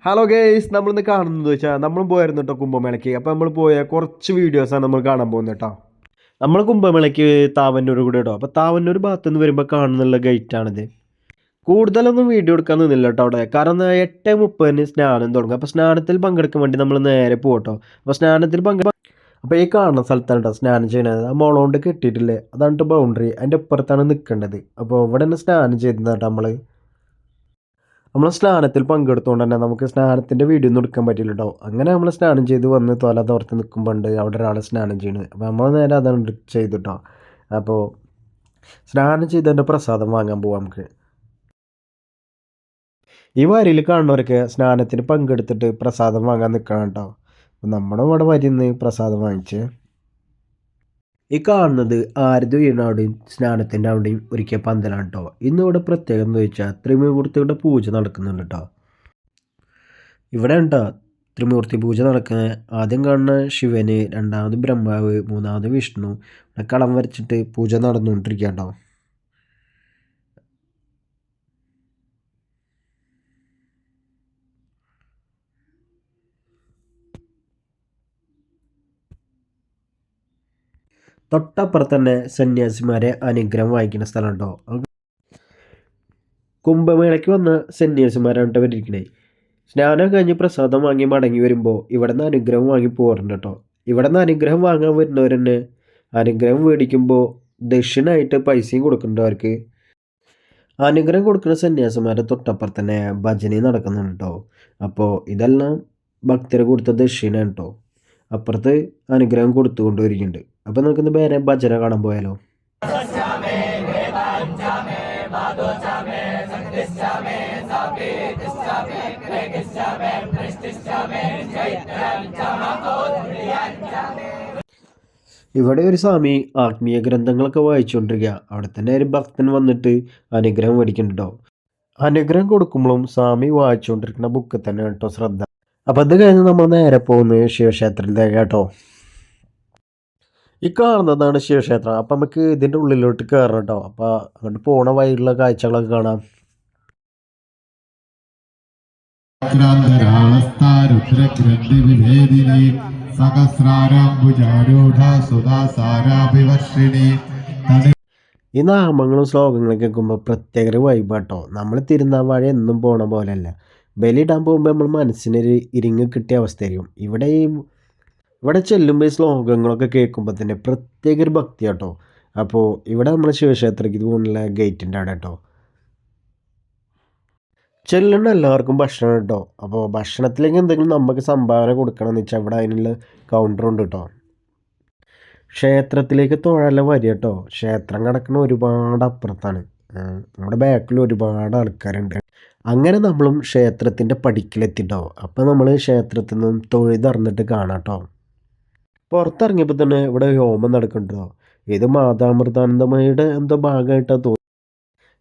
Hello guys, നമ്മളിന്ന് കാണുന്നത് വെച്ചാൽ നമ്മളും പോയായിരുന്നു കേട്ടോ കുംഭമേളയ്ക്ക്. അപ്പോൾ നമ്മൾ പോയ കുറച്ച് വീഡിയോസാണ് നമ്മൾ കാണാൻ പോകുന്നത് കേട്ടോ. നമ്മൾ കുംഭമേളയ്ക്ക് താവന്നൂർ കൂടെ കേട്ടോ. അപ്പോൾ താവന്നൂർ ഭാഗത്തു നിന്ന് വരുമ്പോൾ കാണുന്നുള്ള ഗേറ്റാണിത്. കൂടുതലൊന്നും വീഡിയോ എടുക്കാൻ നിന്നില്ല കേട്ടോ അവിടെ. കാരണം 8:30 സ്നാനം തുടങ്ങും. അപ്പോൾ സ്നാനത്തിൽ പങ്കെടുക്കാൻ വേണ്ടി നമ്മൾ നേരെ പോകട്ടോ. അപ്പോൾ സ്നാനത്തിൽ അപ്പോൾ ഈ കാണുന്ന സ്ഥലത്താണ് കേട്ടോ സ്നാനം ചെയ്യണത്. ആ മുള കെട്ടിയിട്ടില്ലേ, അതാണ് ബൗണ്ടറി. അതിൻ്റെ അപ്പുറത്താണ് നിൽക്കേണ്ടത്. അപ്പോൾ ഇവിടെ തന്നെ സ്നാനം ചെയ്തത് കേട്ടോ നമ്മൾ സ്നാനത്തിൽ പങ്കെടുത്തുകൊണ്ട് തന്നെ നമുക്ക് സ്നാനത്തിൻ്റെ വീഡിയോ ഒന്നും എടുക്കാൻ പറ്റില്ല കേട്ടോ. അങ്ങനെ നമ്മൾ സ്നാനം ചെയ്ത് വന്ന് തോല തോർത്ത് നിൽക്കുമ്പോണ്ട് അവിടെ ഒരാൾ സ്നാനം ചെയ്യുന്നത്. അപ്പോൾ നമ്മൾ നേരെ അതാണ് ചെയ്തു കേട്ടോ. അപ്പോൾ സ്നാനം ചെയ്തതിൻ്റെ പ്രസാദം വാങ്ങാൻ പോവാം നമുക്ക്. ഈ വരിയിൽ കാണുന്നവരൊക്കെ സ്നാനത്തിന് പങ്കെടുത്തിട്ട് പ്രസാദം വാങ്ങാൻ നിൽക്കണം കേട്ടോ. അപ്പോൾ നമ്മുടെ ഇവിടെ വരിന്ന് പ്രസാദം വാങ്ങിച്ച് ഈ കാണുന്നത് ആരതി അവിടെയും സ്നാനത്തിൻ്റെ അവിടെയും ഒരുക്കിയ പന്തലാണ് കേട്ടോ. ഇന്നിവിടെ പ്രത്യേകം എന്ന് ചോദിച്ചാൽ ത്രിമൂർത്തിയുടെ പൂജ നടക്കുന്നുണ്ട് കേട്ടോ. ഇവിടെ ഉണ്ടോ ത്രിമൂർത്തി പൂജ നടക്കുന്നത്. ആദ്യം കാണുന്ന ശിവന്, രണ്ടാമത് ബ്രഹ്മാവ്, മൂന്നാമത് വിഷ്ണു. ഇവിടെ കളം വരച്ചിട്ട് പൂജ നടന്നുകൊണ്ടിരിക്കുക കേട്ടോ. തൊട്ടപ്പുറത്ത് തന്നെ സന്യാസിമാരെ അനുഗ്രഹം വായിക്കുന്ന സ്ഥലം കേട്ടോ. കുംഭമേളയ്ക്ക് വന്ന സന്യാസിമാരാണ് കേട്ടോ ഇരിക്കണേ. സ്നാനം കഴിഞ്ഞ് പ്രസാദം വാങ്ങി മടങ്ങി വരുമ്പോൾ ഇവിടെ നിന്ന് അനുഗ്രഹം വാങ്ങി പോകാറുണ്ട് കേട്ടോ. ഇവിടെ നിന്ന് അനുഗ്രഹം വാങ്ങാൻ വരുന്നവർ തന്നെ അനുഗ്രഹം മേടിക്കുമ്പോൾ ദക്ഷിണായിട്ട് പൈസയും കൊടുക്കുന്നുണ്ട് അവർക്ക്. അനുഗ്രഹം കൊടുക്കുന്ന സന്യാസിമാരെ തൊട്ടപ്പുറത്ത് തന്നെ ഭജന നടക്കുന്നുണ്ട് കേട്ടോ. അപ്പോൾ ഇതെല്ലാം ഭക്തരെ കൊടുത്ത ദക്ഷിണയാണ് കേട്ടോ. അപ്പുറത്ത് അനുഗ്രഹം കൊടുത്തുകൊണ്ടിരിക്കുന്നുണ്ട്. അപ്പോൾ നമുക്കിന്ന് വേറെ ഭജന കാണാൻ പോയാലോ. ഇവിടെ ഒരു സ്വാമി ആത്മീയ ഗ്രന്ഥങ്ങളൊക്കെ വായിച്ചുകൊണ്ടിരിക്കുക. അവിടെ തന്നെ ഒരു ഭക്തൻ വന്നിട്ട് അനുഗ്രഹം മേടിക്കുന്നുണ്ടോ. അനുഗ്രഹം കൊടുക്കുമ്പോഴും സ്വാമി വായിച്ചുകൊണ്ടിരിക്കുന്ന ബുക്ക് തന്നെ കേട്ടോ ശ്രദ്ധ. അപ്പം അത് കഴിഞ്ഞ് നമ്മൾ നേരെ പോകുന്നത് ശിവക്ഷേത്രത്തിലേക്ക് കേട്ടോ. ഈ കാണുന്നതാണ് ശിവക്ഷേത്രം. അപ്പം നമുക്ക് ഇതിൻ്റെ ഉള്ളിലോട്ട് കയറണം കേട്ടോ. അപ്പോൾ അങ്ങോട്ട് പോണ വഴിയുള്ള കാഴ്ചകളൊക്കെ കാണാം. ഈ നാമങ്ങളും ശ്ലോകങ്ങളും കേൾക്കുമ്പോൾ പ്രത്യേക വൈബാട്ടോ. നമ്മൾ തിരുനാവാഴ എന്നും പോണ പോലെയല്ല. ബലിയിടാൻ പോകുമ്പോൾ നമ്മൾ മനസ്സിനൊരു ഇരിങ്ങ് കിട്ടിയ അവസ്ഥയായിരിക്കും. ഇവിടെ ചെല്ലുമ്പോൾ ഈ ശ്ലോകങ്ങളൊക്കെ കേൾക്കുമ്പോൾ തന്നെ പ്രത്യേക ഒരു ഭക്തി കേട്ടോ. അപ്പോൾ ഇവിടെ നമ്മൾ ശിവക്ഷേത്രത്തിൽ പോകുന്നുള്ള ഗേറ്റിൻ്റെ അവിടെ കേട്ടോ. ചെല്ലുന്ന എല്ലാവർക്കും ഭക്ഷണം കേട്ടോ. അപ്പോൾ ഭക്ഷണത്തിലേക്ക് എന്തെങ്കിലും നമുക്ക് സംഭാവന കൊടുക്കണമെന്ന് വെച്ചാൽ ഇവിടെ അതിനുള്ള കൗണ്ടറുണ്ട് കേട്ടോ. ക്ഷേത്രത്തിലേക്ക് തൊഴാനുള്ള വരി കേട്ടോ. ക്ഷേത്രം കിടക്കുന്ന ഒരുപാട് അപ്പുറത്താണ്. നമ്മുടെ ബാക്കിൽ ഒരുപാട് ആൾക്കാരുണ്ട്. അങ്ങനെ നമ്മളും ക്ഷേത്രത്തിൻ്റെ പടിക്കലെത്തിട്ടോ. അപ്പോൾ നമ്മൾ ക്ഷേത്രത്തിൽ നിന്നും തൊഴുതറിഞ്ഞിട്ട് കാണാം കേട്ടോ. പുറത്തിറങ്ങിയപ്പോൾ തന്നെ ഇവിടെ ഹോമം നടക്കുന്നുണ്ടോ. ഇത് മാതാമൃതാനന്ദമയുടെ എന്തോ ഭാഗമായിട്ടാണ് തോന്നുന്നത്.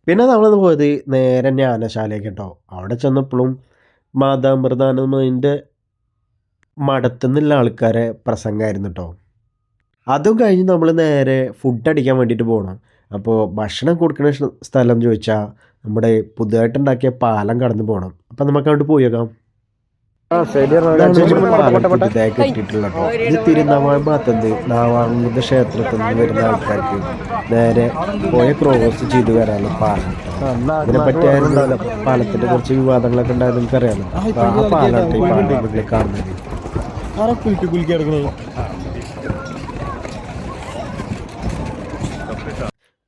പിന്നെ നമ്മളന്ന് പോയത് നേരെ ജ്ഞാനശാലയ്ക്ക് കേട്ടോ. അവിടെ ചെന്നപ്പോഴും മാതാമൃതാനന്ദമയുടെ മഠത്തുനിന്നുള്ള ആൾക്കാരെ പ്രസംഗമായിരുന്നു കേട്ടോ. അതും കഴിഞ്ഞ് നമ്മൾ നേരെ ഫുഡ് അടിക്കാൻ വേണ്ടിയിട്ട് പോകണം. അപ്പോൾ ഭക്ഷണം കൊടുക്കുന്ന സ്ഥലം ചോദിച്ചാൽ നമ്മുടെ പുതുതായിട്ടുണ്ടാക്കിയ പാലം കടന്ന് പോകണം. അപ്പം നമുക്ക് അങ്ങോട്ട് പോയേക്കാം. കിട്ടിയിട്ടുള്ള കേട്ടോ. ഇത് തിരുനാവാഴ ഭാഗത്തുനിന്ന് നാവാങ്കുന്ന ക്ഷേത്രത്തിൽ നിന്ന് വരുന്ന ആൾക്കാർക്ക് നേരെ പോയ ക്രോസ് ചെയ്ത് വരാനുള്ള പാലം. ഇതിനെ പറ്റിയായിരുന്നല്ലോ പാലത്തിന്റെ കുറച്ച് വിവാദങ്ങളൊക്കെ ഉണ്ടായത് എനിക്കറിയാമല്ലോ. ആ പാലാണ് ഈ പാലത്തിൽ കാണുന്നത്.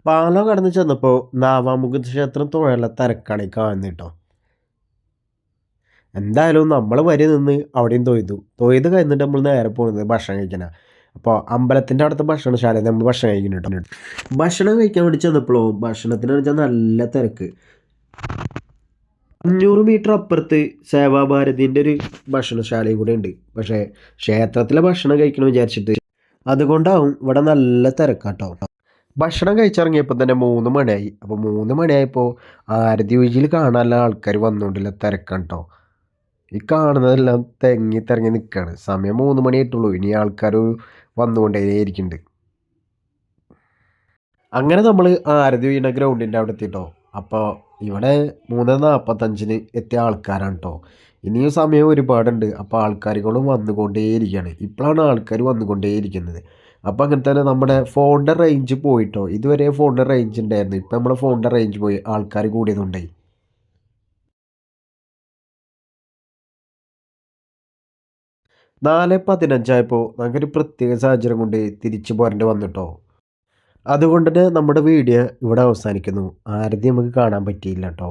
പാലം കടന്ന് ചെന്നപ്പോൾ നാവാമുഖ ക്ഷേത്രം തൊഴയുള്ള തിരക്കാണ് ഈ കാണുന്നത് കേട്ടോ. എന്തായാലും നമ്മൾ വരി നിന്ന് അവിടെയും തൊയ്ത് കഴിഞ്ഞിട്ട് നമ്മൾ നേരെ പോകുന്നത് ഭക്ഷണം കഴിക്കാനാണ്. അപ്പോൾ അമ്പലത്തിൻ്റെ അടുത്ത ഭക്ഷണശാലയിൽ നമ്മൾ ഭക്ഷണം കഴിക്കുന്നുണ്ട്. ഭക്ഷണം കഴിക്കാൻ വേണ്ടി ചെന്നപ്പോഴോ ഭക്ഷണത്തിന് വെച്ചാൽ നല്ല തിരക്ക്. 500 മീറ്റർ അപ്പുറത്ത് സേവാഭാരതിൻ്റെ ഒരു ഭക്ഷണശാലയും കൂടെ ഉണ്ട്. പക്ഷേ ക്ഷേത്രത്തിലെ ഭക്ഷണം കഴിക്കണം വിചാരിച്ചിട്ട് അതുകൊണ്ടാവും ഇവിടെ നല്ല തിരക്കാട്ടോ. ഭക്ഷണം കഴിച്ചിറങ്ങിയപ്പോൾ തന്നെ 3 മണിയായി. അപ്പോൾ 3 മണിയായപ്പോൾ ആരതി വീതിയിൽ കാണാനുള്ള ആൾക്കാർ വന്നുകൊണ്ടില്ല തിരക്കാണ് കേട്ടോ. ഈ കാണുന്നതെല്ലാം തിരങ്ങി നിൽക്കുകയാണ്. സമയം 3 മണിയായിട്ടുള്ളൂ. ഇനി ആൾക്കാർ വന്നുകൊണ്ടേയിരിക്കുന്നുണ്ട്. അങ്ങനെ നമ്മൾ ആരതി വീണ ഗ്രൗണ്ടിൻ്റെ അവിടെ എത്തിയിട്ടോ. അപ്പോൾ ഇവിടെ 3:45 എത്തിയ ആൾക്കാരാണ് കേട്ടോ. ഇനിയും സമയം ഒരുപാടുണ്ട്. അപ്പോൾ ആൾക്കാരുകളും വന്നുകൊണ്ടേയിരിക്കുകയാണ്. ഇപ്പോഴാണ് ആൾക്കാർ വന്നുകൊണ്ടേയിരിക്കുന്നത്. അപ്പോൾ അങ്ങനെ തന്നെ നമ്മുടെ ഫോണിൻ്റെ റേഞ്ച് പോയിട്ടോ. ഇതുവരെ ഫോണിൻ്റെ റേഞ്ച് ഉണ്ടായിരുന്നു. ഇപ്പം നമ്മുടെ ഫോണിൻ്റെ റേഞ്ച് പോയി, ആൾക്കാർ കൂടിയതുകൊണ്ടേ. 4:15 നമുക്കൊരു പ്രത്യേക സാഹചര്യം കൊണ്ട് തിരിച്ചു പോരേണ്ടി വന്നിട്ടോ. അതുകൊണ്ട് തന്നെ നമ്മുടെ വീഡിയോ ഇവിടെ അവസാനിക്കുന്നു. ആരതി നമുക്ക് കാണാൻ പറ്റിയില്ല കേട്ടോ.